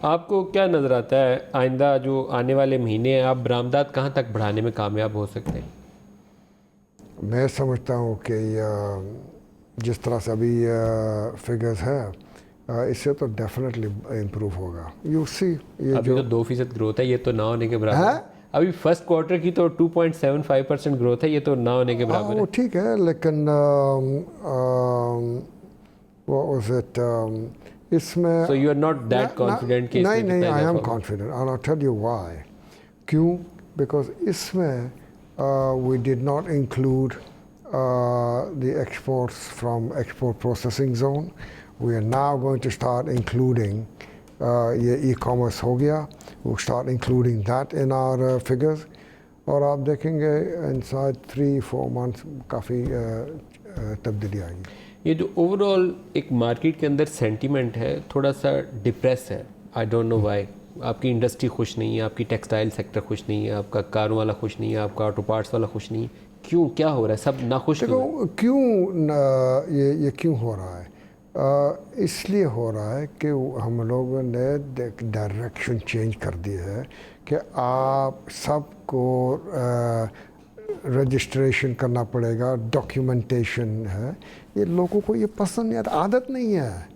आपको क्या नज़र आता है आइंदा जो आने वाले महीने हैं, आप बरामदात कहाँ तक बढ़ाने में कामयाब हो सकते हैं? मैं समझता हूँ कि जिस तरह से अभी फिगर्स है, इससे तो डेफिनेटली इम्प्रूव होगा। यू सी ये अभी जो तो 2% ग्रोथ है, ये तो ना होने के बराबर है। है। अभी फर्स्ट क्वार्टर की तो 2.75% ग्रोथ है, ये तो ना होने के हाँ बराबर वो है। ठीक है, लेकिन what was it, इसमें so you are not that confident कि नहीं इसमें नहीं, कितना आई इजाफा एम होगा? Confident and I tell you why. क्यों? बिकॉज इसमें we did not include the exports from export processing zone. We are now going to start including ये e-commerce हो गया, we'll start including that in our figures. और आप देखेंगे inside 3-4 months काफ़ी तब्दीली आएगी। ये जो ओवरऑल एक मार्केट के अंदर सेंटीमेंट है थोड़ा सा डिप्रेस है, आई डोंट नो व्हाई। आपकी इंडस्ट्री खुश नहीं है, आपकी टेक्सटाइल सेक्टर खुश नहीं है, आपका कारों वाला खुश नहीं है, आपका ऑटो पार्ट्स वाला खुश नहीं है। क्यों, क्या हो रहा है, सब नाखुश क्यों है? देखो क्यों ये क्यों हो रहा है? इसलिए हो रहा है कि हम लोगों ने डायरेक्शन चेंज कर दी है कि आप सबको रजिस्ट्रेशन करना पड़ेगा, डॉक्यूमेंटेशन है। ये लोगों को ये पसंद नहीं आता, आदत नहीं है।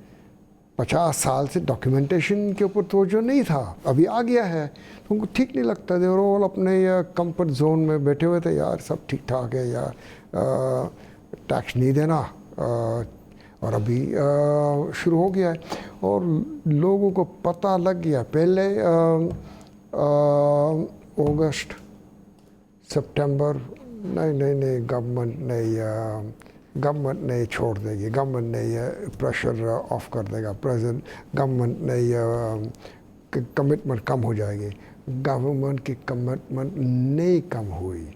50 साल से डॉक्यूमेंटेशन के ऊपर तवज्जो नहीं था, अभी आ गया है तो उनको ठीक नहीं लगता। दे रोल अपने कंफर्ट जोन में बैठे हुए थे, यार सब ठीक ठाक है यार, टैक्स नहीं देना। और अभी शुरू हो गया है और लोगों को पता लग गया। पहले अगस्त सितंबर नहीं गवर्नमेंट नहीं छोड़ देगी, गवर्नमेंट नहीं प्रेशर ऑफ कर देगा, प्रेजेंट गवर्नमेंट नहीं कमिटमेंट कम हो जाएगी। गवर्नमेंट की कमिटमेंट नहीं कम हुई,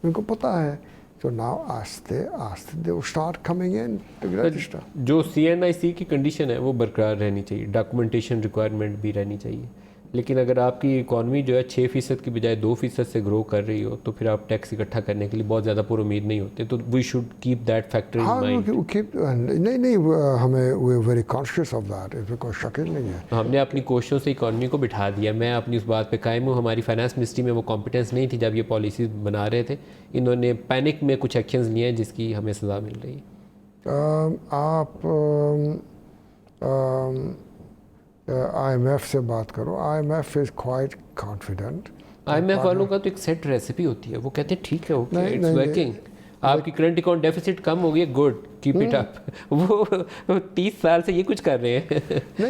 उनको पता है। तो नाउ आस्ते आस्ते they start coming in to register. जो CNIC की कंडीशन है वो बरकरार रहनी चाहिए, डॉक्यूमेंटेशन रिक्वायरमेंट भी रहनी चाहिए। लेकिन अगर आपकी इकॉनमी जो है 6% की बजाय 2% से ग्रो कर रही हो तो फिर आप टैक्स इकट्ठा करने के लिए बहुत ज़्यादा पुरुमीद नहीं होते। तो we should keep that factor in हाँ माइंड। नहीं हमें we very conscious of that, इसमें कोई शक ही नहीं है। हमने अपनी कोशिशों से इकॉनमी को बिठा दिया। मैं अपनी उस बात पे कायम हूँ, हमारी फाइनेंस मिनिस्ट्री में वो कॉम्पिटेंस नहीं थी जब ये पॉलिसीज बना रहे थे। इन्होंने पैनिक में कुछ एक्शंस लिए हैं जिसकी हमें सज़ा मिल रही है। आप IMF से बात करो, IMF is quite confident. IMF वालों का तो एक सेट रेसिपी होती है, वो कहते हैं ठीक है, ओके, इट्स वर्किंग। आपकी करंट अकाउंट डेफिसिट कम हो गई, गुड, कीप इट अप। वो 30 साल से ये कुछ कर रहे हैं।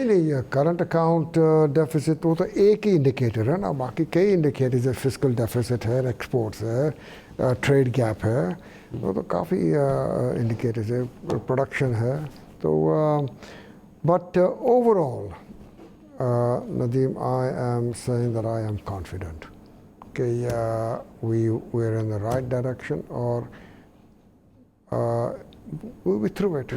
नहीं करंट अकाउंट डेफिसिट वो तो एक ही इंडिकेटर है ना, बाकी कई इंडिकेटर्स है। फिजिकल डेफिसिट है, एक्सपोर्ट्स है, ट्रेड गैप है, वो तो काफ़ी इंडिकेटर्स है, प्रोडक्शन है। तो but overall Nadeem, I am saying that I am confident कि we are in the right direction और we'll be through it.